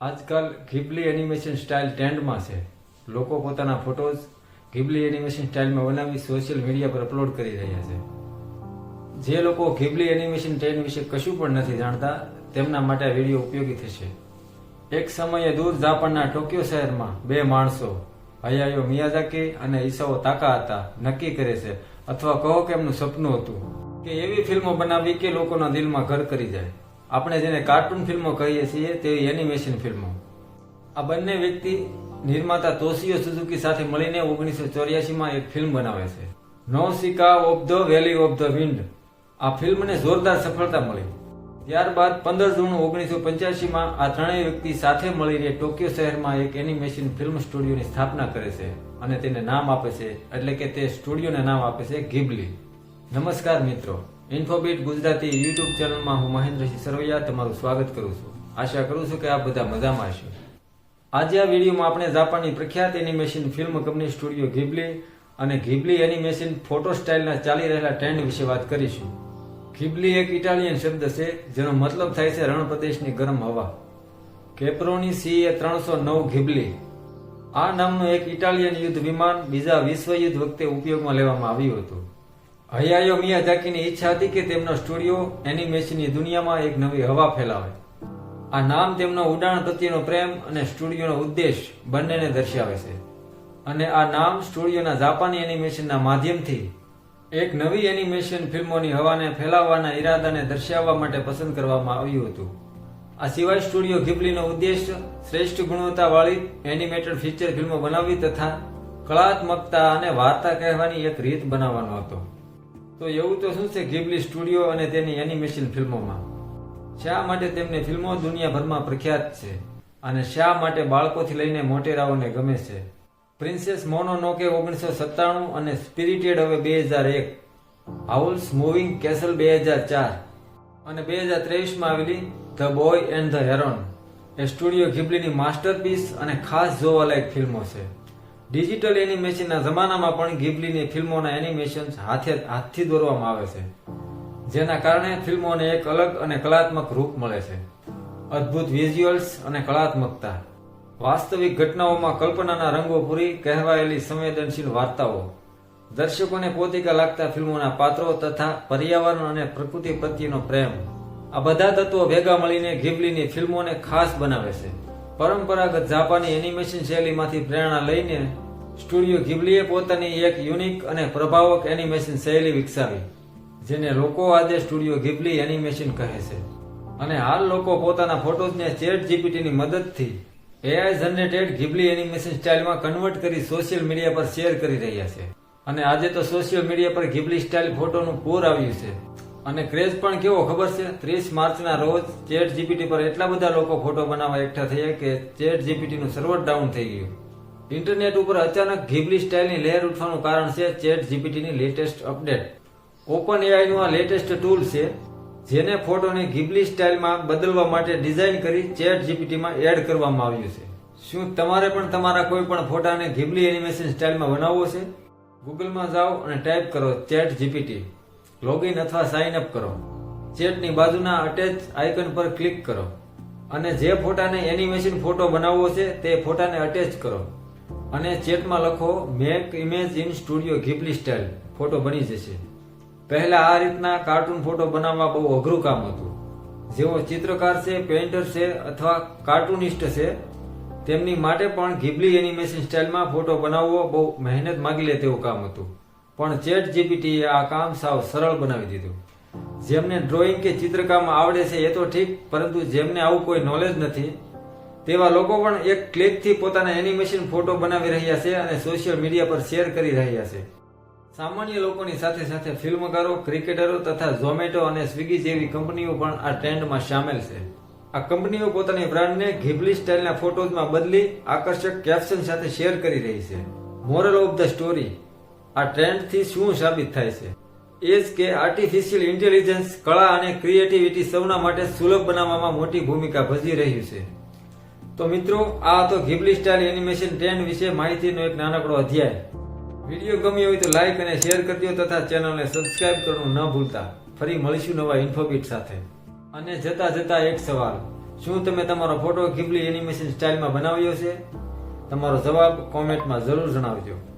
આજકાલ ઘીબલી animation style ટ્રેન્ડમાં છે. લોકો પોતાના ફોટોઝ ઘીબલી એનિમેશન સ્ટાઇલમાં બનાવી સોશિયલ મીડિયા પર અપલોડ કરી રહ્યા છે. જે લોકો ઘીબલી એનિમેશન ટ્રેન્ડ વિશે કશું પણ નથી જાણતા તેમના માટે આ વિડીયો ઉપયોગી થશે. એક સમયે દૂર જાપાનના ટોક્યો શહેરમાં બે માણસો હયાયો મિયાઝાકી અને ઈસાઓ તાકાહાતા નક્કી કરે છે, અથવા કહો કે એમનું સપનું હતું કે એવી ફિલ્મો બનાવવી કે લોકોના દિલમાં ઘર કરી જાય. આપણે જેને કાર્ટૂન ફિલ્મો કહીએ છીએ તેવી એનિમેશન ફિલ્મો. આ બંને વ્યક્તિ નિર્માતા તોશિયો સુઝુકી સાથે મળીને 1984માં એક ફિલ્મ બનાવે છે, Nausicaa of the valley of the wind. આ ફિલ્મને જોરદાર સફળતા મળી. ત્યારબાદ 15 જૂન 1985માં આ ત્રણેય વ્યક્તિ સાથે મળીને ટોક્યો શહેરમાં એક એનિમેશન ફિલ્મ સ્ટુડિયોની સ્થાપના કરે છે અને તેને નામ આપે છે, એટલે કે તે સ્ટુડિયોને નામ આપે છે ઘીબલી. નમસ્કાર મિત્રો, ઇન્ફોબીટ ગુજરાતી યુટ્યુબ ચેનલમાં હું મહેન્દ્રસિંહ સરવૈયા તમારું સ્વાગત કરું છું. આશા કરું છું કે આપ બધા મજામાં હશો. આજે આ વિડીયોમાં આપણે જાપાનની પ્રખ્યાત એનિમેશન ફિલ્મ કંપની સ્ટુડિયો ઘીબલી અને ઘીબલી એનિમેશન ફોટો સ્ટાઇલના ચાલી રહેલા ટ્રેન્ડ વિશે વાત કરીશું. ઘીબલી એક ઇટાલિયન શબ્દ છે જેનો મતલબ થાય છે રણ પ્રદેશની ગરમ હવા. કેપ્રોની CA-309 ઘીબલી આ નામનું એક ઇટાલિયન યુદ્ધ વિમાન બીજા વિશ્વયુદ્ધ વખતે ઉપયોગમાં લેવામાં આવ્યું હતું. હયાયો મિયાઝાકીની ઈચ્છા હતી કે તેમનો સ્ટુડિયો એનિમેશનની દુનિયામાં એક નવી હવા ફેલાવે. આ નામ તેમનો ઉડાણ પ્રત્યેનો પ્રેમ અને સ્ટુડિયોનો ઉદ્દેશ બંનેને દર્શાવે છે, અને આ નામ સ્ટુડિયોના જાપાની એનિમેશનના માધ્યમથી એક નવી એનિમેશન ફિલ્મોની હવાને ફેલાવવાના ઈરાદાને દર્શાવવા માટે પસંદ કરવામાં આવ્યું હતું. આ સિવાય સ્ટુડિયો ઘીબલીનો ઉદ્દેશ શ્રેષ્ઠ ગુણવત્તાવાળી એનિમેટેડ ફીચર ફિલ્મો બનાવવી તથા કલાત્મકતા અને વાર્તા કહેવાની એક રીત બનાવવાનો હતો. તો એવું તો શું છે ઘીબલી સ્ટુડિયો અને તેની એનિમેશન ફિલ્મોમાં? શા માટે તેમની ફિલ્મો દુનિયાભરમાં પ્રખ્યાત છે અને શા માટે બાળકોથી લઈને મોટેરાઓને ગમે છે? પ્રિન્સેસ મોનોનોકે 1997 અને સ્પિરિટેડ હવે 2001, હાઉલ્સ મૂવિંગ કેસલ 2004 અને 2023માં આવેલી the boy and the heron એ સ્ટુડિયો ઘીબલીની માસ્ટરપીસ અને ખાસ જોવાલાયક ફિલ્મો છે. ડિજિટલ એનિમેશનના જમાનામાં પણ ઘીબલીની ફિલ્મોના એનિમેશન હાથથી દોરવામાં આવે છે, જેના કારણે ફિલ્મોને એક અલગ અને કલાત્મક રૂપ મળે છે. અદ્ભુત વિઝ્યુઅલ્સ અને કલાત્મકતા, વાસ્તવિક ઘટનાઓમાં કલ્પનાના રંગો પૂરી કહેવાયેલી સંવેદનશીલ વાર્તાઓ, દર્શકોને પોતિકા લાગતા ફિલ્મોના પાત્રો તથા પર્યાવરણ અને પ્રકૃતિ પ્રત્યેનો પ્રેમ, આ બધા તત્વો ભેગા મળીને ઘીબલીની ફિલ્મોને ખાસ બનાવે છે. પરંપરાગત જાપાની એનિમેશન શૈલીમાંથી પ્રેરણા લઈને સ્ટુડિયો ઘીબલીએ પોતાની એક યુનિક અને પ્રભાવક એનિમેશન શૈલી વિકસાવી, જેને લોકો આજે સ્ટુડિયો ઘીબલી એનિમેશન કહે છે. અને હાલ લોકો પોતાના ફોટોઝને ChatGPTની મદદથી AI જનરેટેડ ઘીબલી એનિમેશન સ્ટાઇલમાં કન્વર્ટ કરી સોશિયલ મીડિયા પર શેર કરી રહ્યા છે. અને આજે તો સોશિયલ મીડિયા પર ઘીબલી સ્ટાઇલ ફોટોનું પૂર આવ્યું છે. અને ક્રેઝ પણ કેવો ખબર છે? 30 માર્ચના રોજ ChatGPT પર એટલા બધા લોકો ફોટો બનાવવા એકઠા થયા કે ChatGPTનું સર્વર ડાઉન થઈ ગયું. ઇન્ટરનેટ ઉપર અચાનક ઘીબલી સ્ટાઇલની લહેર ઉઠવાનું કારણ છે ChatGPTની લેટેસ્ટ અપડેટ. OpenAIનું આ લેટેસ્ટ ટૂલ છે જેને ફોટોને ઘીબલી સ્ટાઇલમાં બદલવા માટે ડિઝાઇન કરી ChatGPTમાં એડ કરવામાં આવ્યું છે. શું તમારે પણ તમારા કોઈ પણ ફોટાને ઘીબલી એનિમેશન સ્ટાઇલમાં બનાવવો છે? ગૂગલમાં જાઓ અને ટાઈપ કરો ChatGPT, લોગિન અથવા સાઇન અપ કરો. ચેટની બાજુના અટેચ આઇકન પર ક્લિક કરો અને જે ફોટાને એનિમેશન ફોટો બનાવવો છે તે ફોટાને અટેચ કરો અને ચેટમાં લખો make image in studio Ghibli style. Photo બની જશે. પહેલા આ રીતના કાર્ટૂન ફોટો બનાવવા બહુ અઘરું કામ હતું. જેઓ ચિત્રકાર છે, પેઇન્ટર છે અથવા કાર્ટૂનિસ્ટ છે તેમની માટે પણ ઘીબલી એનિમેશન સ્ટાઇલમાં ફોટો બનાવવો બહુ મહેનત માગી લે તેવું કામ હતું. પણ ChatGPTએ આ કામ સાવ સરળ બનાવી દીધું. જેમને ડ્રોઈંગ કે ચિત્રકામ આવડે છે એ તો ઠીક, પરંતુ જેમને આવું કોઈ નોલેજ નથી તેવા લોકો પણ એક ક્લિકથી પોતાના એનિમેશન ફોટો બનાવી રહ્યા છે અને સોશિયલ મીડિયા પર શેર કરી રહ્યા છે. સામાન્ય લોકોની સાથે સાથે ફિલ્મકારો, ક્રિકેટરો તથા ઝોમેટો અને સ્વિગી જેવી કંપનીઓ પણ આ ટ્રેન્ડમાં સામેલ છે. આ કંપનીઓ પોતાની બ્રાન્ડને ઘીબલી સ્ટાઇલના ફોટોઝમાં બદલી આકર્ષક કેપ્શન સાથે શેર કરી રહી છે. મોરલ ઓફ ધ સ્ટોરી, આ ટ્રેન્ડથી શું સાબિત થાય છે? એ જ કે આર્ટિફિશિયલ ઇન્ટેલિજન્સ કળા અને ક્રિએટિવિટી સૌના માટે સુલભ બનાવવામાં મોટી ભૂમિકા ભજવી રહ્યું છે. તો મિત્રો, આ હતો ઘીબલી સ્ટાઇલ એનિમેશન ટ્રેન્ડ વિશે માહિતીનો એક નાનકડો અધ્યાય. વિડીયો ગમ્યો હોય તો લાઈક અને શેર કરજો તથા ચેનલને સબસ્ક્રાઇબ કરવાનું ન ભૂલતા. ફરી મળીશું નવા ઇન્ફોબીટ સાથે. અને જતા એક સવાલ, શું તમે તમારો ફોટો ઘીબલી એનિમેશન સ્ટાઇલમાં બનાવ્યો છે? તમારો જવાબ કોમેન્ટમાં જરૂર જણાવજો.